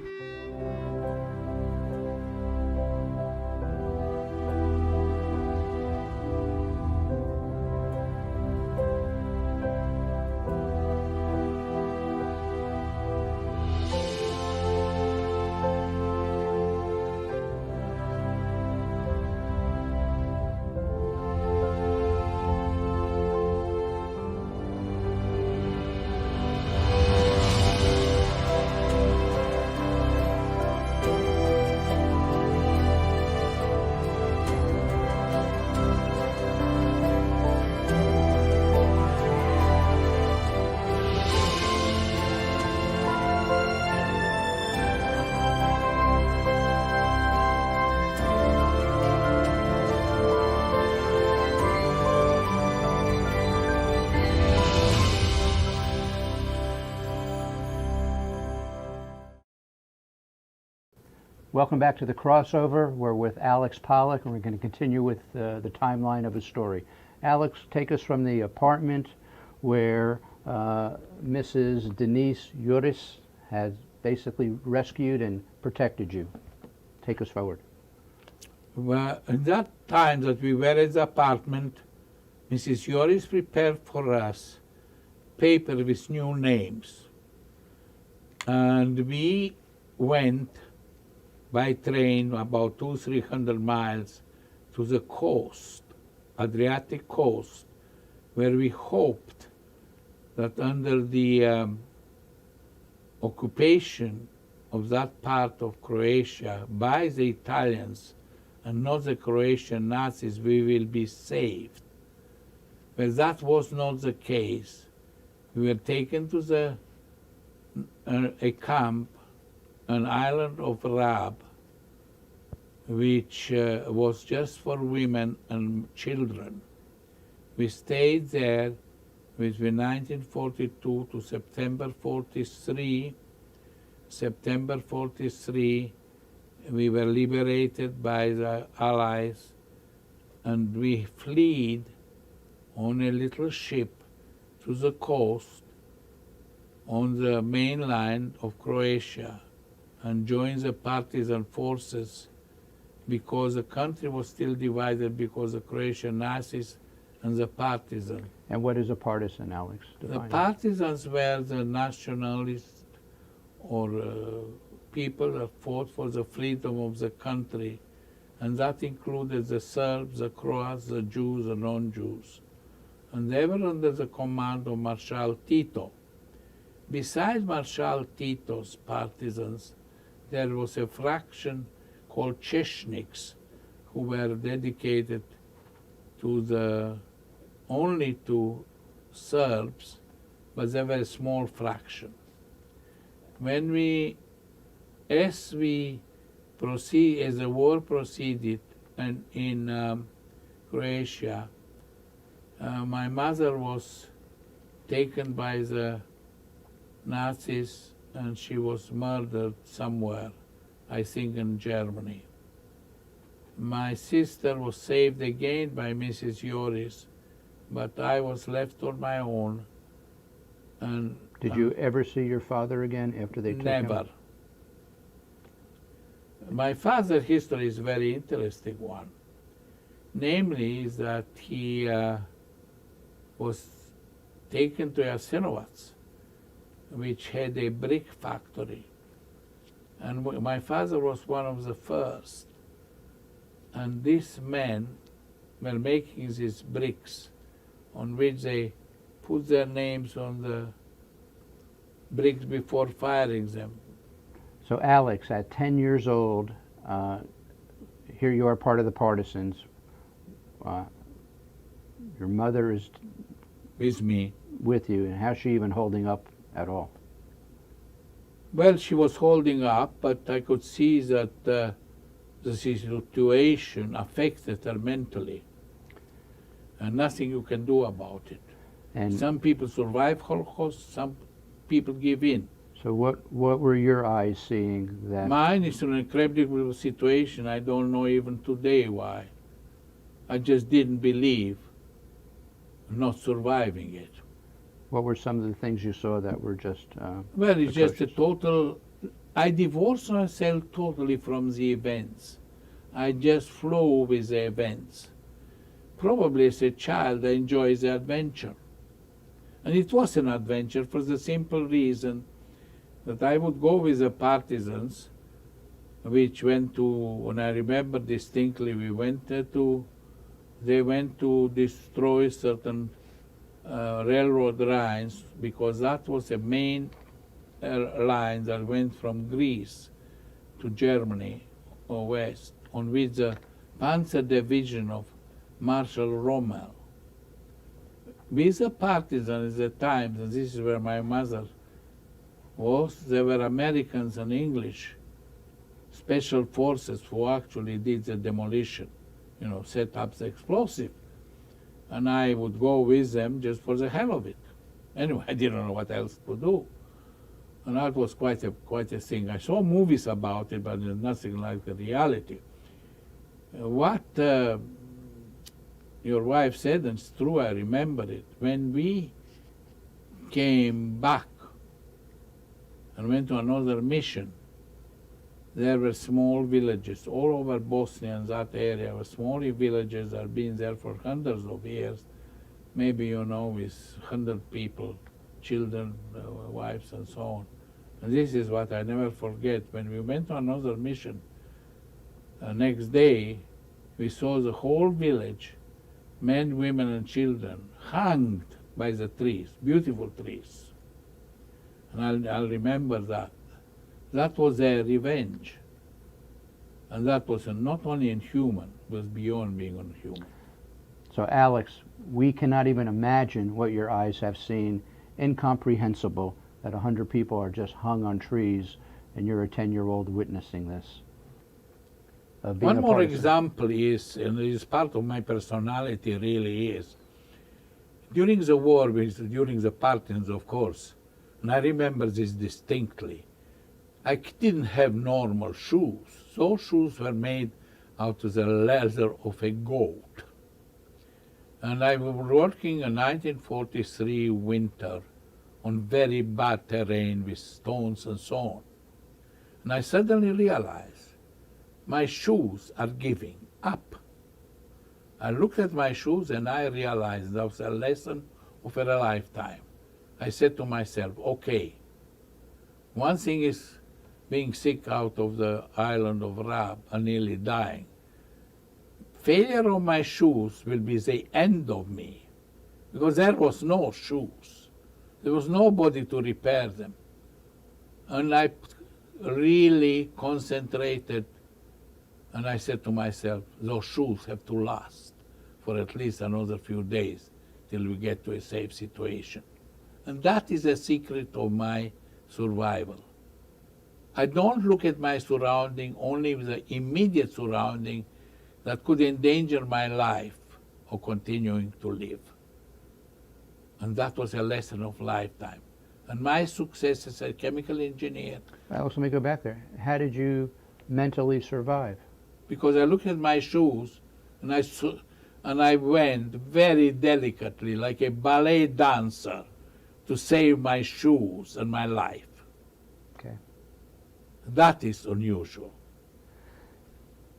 [SPEAKER 5] Welcome back to the crossover. We're with Alex Pollak, and we're going to continue with the timeline of his story. Alex, take us from the apartment where Mrs. Denise Juris has basically rescued and protected you. Take us forward.
[SPEAKER 7] Well, at that time that we were at the apartment, Mrs. Juris prepared for us paper with new names. And we went by train about 200-300 miles to the coast, Adriatic coast, where we hoped that under the occupation of that part of Croatia by the Italians and not the Croatian Nazis, we will be saved. But that was not the case. We were taken to a camp, an island of Rab, which was just for women and children. We stayed there between 1942 to September 43. September 43, we were liberated by the Allies, and we fled on a little ship to the coast, on the main line of Croatia and joined the partisan forces because the country was still divided because the Croatian Nazis and the partisans.
[SPEAKER 5] And what is a partisan, Alex?
[SPEAKER 7] The
[SPEAKER 5] Define it.
[SPEAKER 7] partisans were the nationalists or people that fought for the freedom of the country, and that included the Serbs, the Croats, the Jews, the non-Jews. And they were under the command of Marshal Tito. Besides Marshal Tito's partisans, there was a fraction called Chechniks, who were dedicated to only to Serbs, but they were a small fraction. As the war proceeded in Croatia, my mother was taken by the Nazis and she was murdered somewhere, I think in Germany. My sister was saved again by Mrs. Joris, but I was left on my own. And
[SPEAKER 5] Did you ever see your father again after they took him?
[SPEAKER 7] never. My father's history is a very interesting one. Namely, is that he was taken to Jasenovac, which had a brick factory. And my father was one of the first. And these men were making these bricks on which they put their names on the bricks before firing them.
[SPEAKER 5] So Alex, at 10 years old, here you are part of the partisans. Your mother is
[SPEAKER 7] With me.
[SPEAKER 5] with you, and how's she even holding up at all?
[SPEAKER 7] Well, she was holding up, but I could see that the situation affected her mentally. And nothing you can do about it.
[SPEAKER 5] And
[SPEAKER 7] Some people survive Holocaust, some people give in.
[SPEAKER 5] so what were your eyes seeing that?
[SPEAKER 7] Mine is an incredible situation. I don't know even today why. I just didn't believe not surviving it.
[SPEAKER 5] What were some of the things you saw that were just
[SPEAKER 7] Well, it's just a
[SPEAKER 5] atrocious?
[SPEAKER 7] total. I divorced myself totally from the events. I just flow with the events. Probably as a child, I enjoyed the adventure. And it was an adventure for the simple reason that I would go with the partisans, which went to, and I remember distinctly, they went to destroy certain railroad lines, because that was the main line that went from Greece to Germany or west, on which the Panzer Division of Marshal Rommel. With the partisans at the time, and this is where my mother was, there were Americans and English special forces who actually did the demolition, set up the explosive. And I would go with them just for the hell of it. Anyway, I didn't know what else to do. And that was quite a thing. I saw movies about it, but it's nothing like the reality. What your wife said, and it's true, I remember it. When we came back and went to another mission, there were small villages all over Bosnia and that area were small villages that have been there for hundreds of years, maybe, with 100 people, children, wives, and so on. And this is what I never forget. When we went to another mission, next day, we saw the whole village, men, women, and children, hanged by the trees, beautiful trees. And I'll remember that. That was their revenge. And that was not only inhuman, it was beyond being inhuman.
[SPEAKER 5] So Alex, we cannot even imagine what your eyes have seen. Incomprehensible that 100 people are just hung on trees and you're a 10-year-old witnessing this.
[SPEAKER 7] One more example is, and it is part of my personality really is, during the war, during the partisans, of course, and I remember this distinctly, I didn't have normal shoes. Those shoes were made out of the leather of a goat. And I was working in 1943 winter on very bad terrain with stones and so on. And I suddenly realized my shoes are giving up. I looked at my shoes and I realized that was a lesson of a lifetime. I said to myself, okay, one thing is being sick out of the island of Rab and nearly dying. Failure of my shoes will be the end of me, because there was no shoes. There was nobody to repair them. And I really concentrated, and I said to myself, those shoes have to last for at least another few days till we get to a safe situation. And that is the secret of my survival. I don't look at my surrounding only with the immediate surrounding that could endanger my life or continuing to live. And that was a lesson of lifetime. And my success as a chemical engineer.
[SPEAKER 5] Alex, let me go back there. How did you mentally survive?
[SPEAKER 7] Because I looked at my shoes and I went very delicately, like a ballet dancer, to save my shoes and my life.
[SPEAKER 5] Okay.
[SPEAKER 7] That is unusual.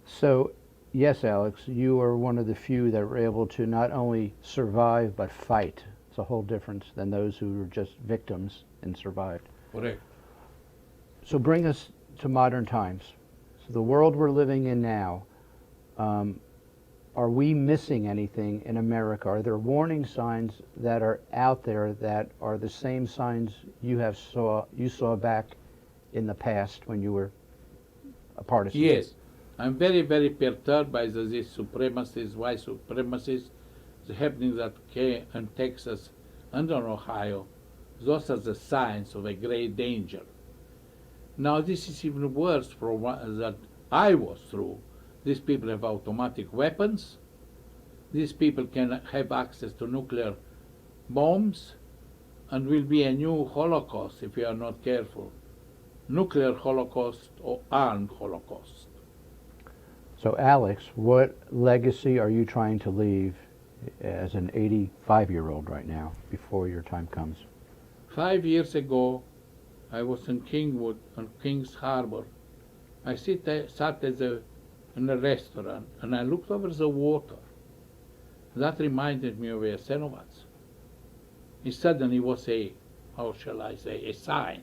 [SPEAKER 5] So, yes, Alex, you are one of the few that were able to not only survive but fight. It's a whole difference than those who were just victims and survived.
[SPEAKER 7] Correct.
[SPEAKER 5] So bring us to modern times. So the world we're living in now, are we missing anything in America? Are there warning signs that are out there that are the same signs you saw back in the past when you were a partisan?
[SPEAKER 7] Yes. I'm very, very perturbed by these supremacists, white supremacists, the happening that came in Texas and in Ohio. Those are the signs of a great danger. Now this is even worse from what that I was through. These people have automatic weapons. These people can have access to nuclear bombs, and will be a new Holocaust if we are not careful. Nuclear Holocaust or armed Holocaust.
[SPEAKER 5] So Alex, what legacy are you trying to leave as an 85-year-old right now before your time comes?
[SPEAKER 7] 5 years ago, I was in Kingwood on Kings Harbor. I sat in a restaurant and I looked over the water. That reminded me of Yasenovats. It suddenly was how shall I say, a sign.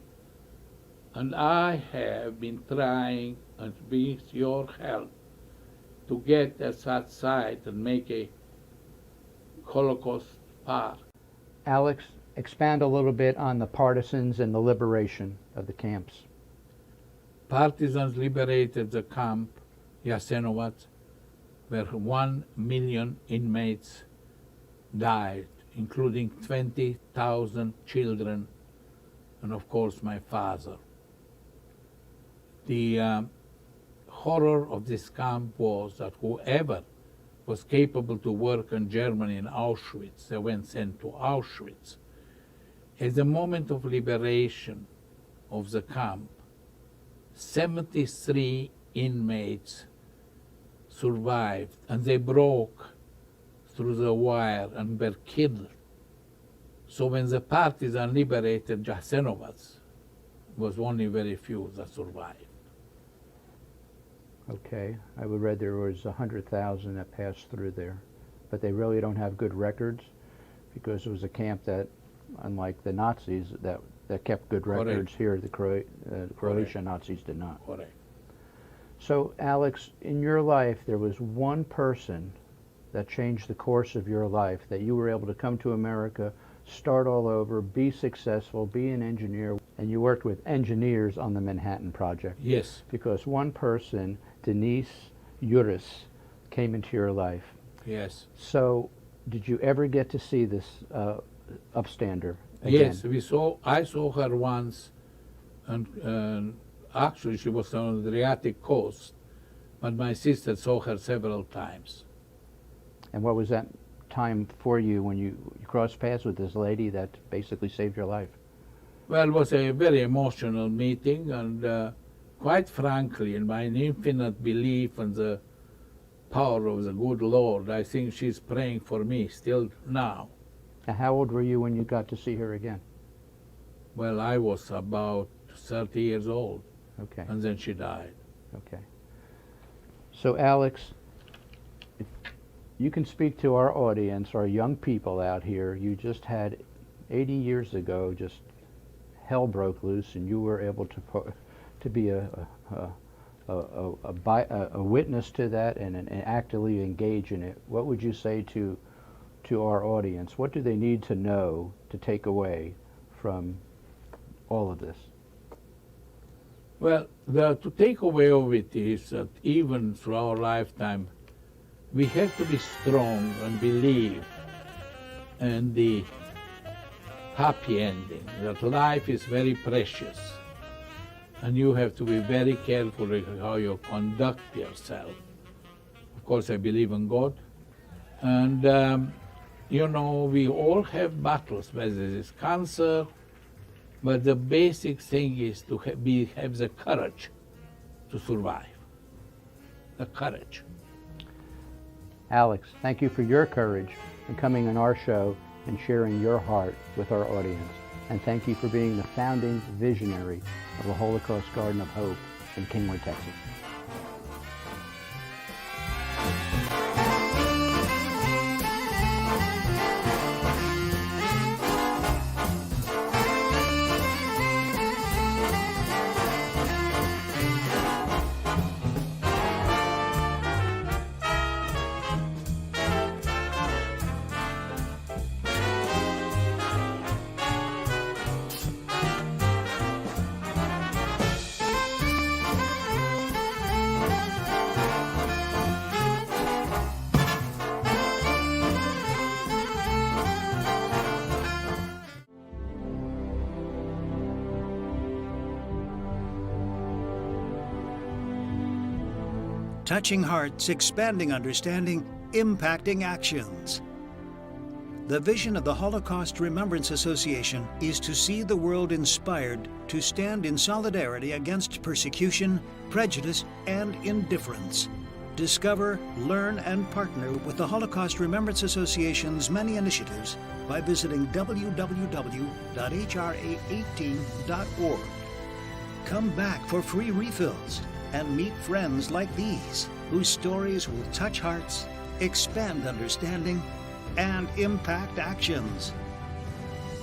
[SPEAKER 7] And I have been trying, and with your help, to get at that site and make a Holocaust park.
[SPEAKER 5] Alex, expand a little bit on the partisans and the liberation of the camps.
[SPEAKER 7] Partisans liberated the camp, Yasenovat, where 1 million inmates died, including 20,000 children, and of course my father. The horror of this camp was that whoever was capable to work in Germany in Auschwitz, they were sent to Auschwitz. At the moment of liberation of the camp, 73 inmates survived, and they broke through the wire and were killed. So when the partisans liberated Jasenovats, was only very few that survived.
[SPEAKER 5] Okay, I read there was 100,000 that passed through there, but they really don't have good records because it was a camp that, unlike the Nazis, that kept good records. Here, the Croatian Nazis did not.
[SPEAKER 7] Correct.
[SPEAKER 5] So, Alex, in your life, there was one person that changed the course of your life, that you were able to come to America, start all over, be successful, be an engineer, and you worked with engineers on the Manhattan Project.
[SPEAKER 7] Yes.
[SPEAKER 5] Because one person, Denise Uris, came into your life.
[SPEAKER 7] Yes.
[SPEAKER 5] So, did you ever get to see this upstander again?
[SPEAKER 7] Yes, I saw her once, and actually she was on the Adriatic coast, but my sister saw her several times.
[SPEAKER 5] And what was that time for you when you crossed paths with this lady that basically saved your life?
[SPEAKER 7] Well, it was a very emotional meeting, and quite frankly, in my infinite belief in the power of the good Lord, I think she's praying for me still now.
[SPEAKER 5] Now, how old were you when you got to see her again?
[SPEAKER 7] Well, I was about 30 years old,
[SPEAKER 5] Okay.
[SPEAKER 7] and then she died.
[SPEAKER 5] Okay. So Alex, if you can speak to our audience, our young people out here. You just had 80 years ago, just hell broke loose, and you were able to be a witness to that and actively engage in it. What would you say to our audience? What do they need to know to take away from all of this?
[SPEAKER 7] Well, the to take away of it is that even through our lifetime, we have to be strong and believe in the happy ending, that life is very precious. And you have to be very careful with how you conduct yourself. Of course, I believe in God. And, you know, we all have battles, whether it's cancer, but the basic thing is to have the courage to survive. The courage.
[SPEAKER 5] Alex, thank you for your courage in coming on our show and sharing your heart with our audience. And thank you for being the founding visionary of the Holocaust Garden of Hope in Kingwood, Texas.
[SPEAKER 4] Touching hearts, expanding understanding, impacting actions. The vision of the Holocaust Remembrance Association is to see the world inspired to stand in solidarity against persecution, prejudice, and indifference. Discover, learn, and partner with the Holocaust Remembrance Association's many initiatives by visiting www.hra18.org. Come back for free refills and meet friends like these, whose stories will touch hearts, expand understanding, and impact actions.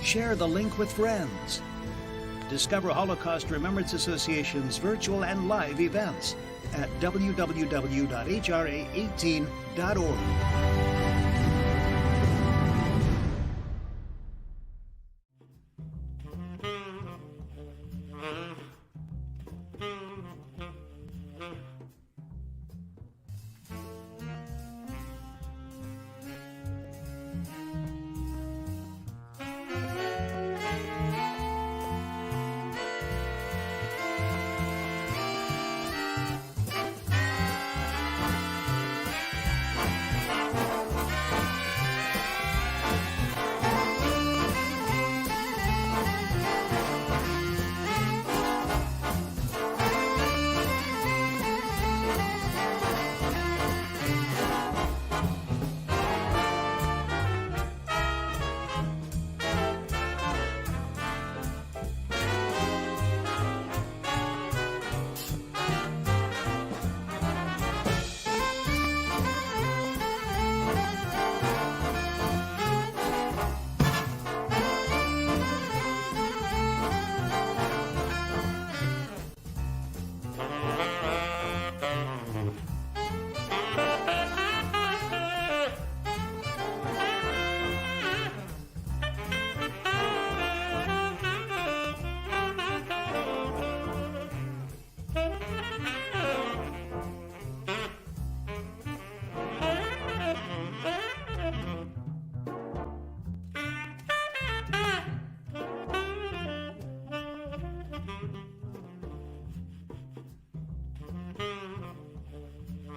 [SPEAKER 4] Share the link with friends. Discover Holocaust Remembrance Association's virtual and live events at www.hra18.org.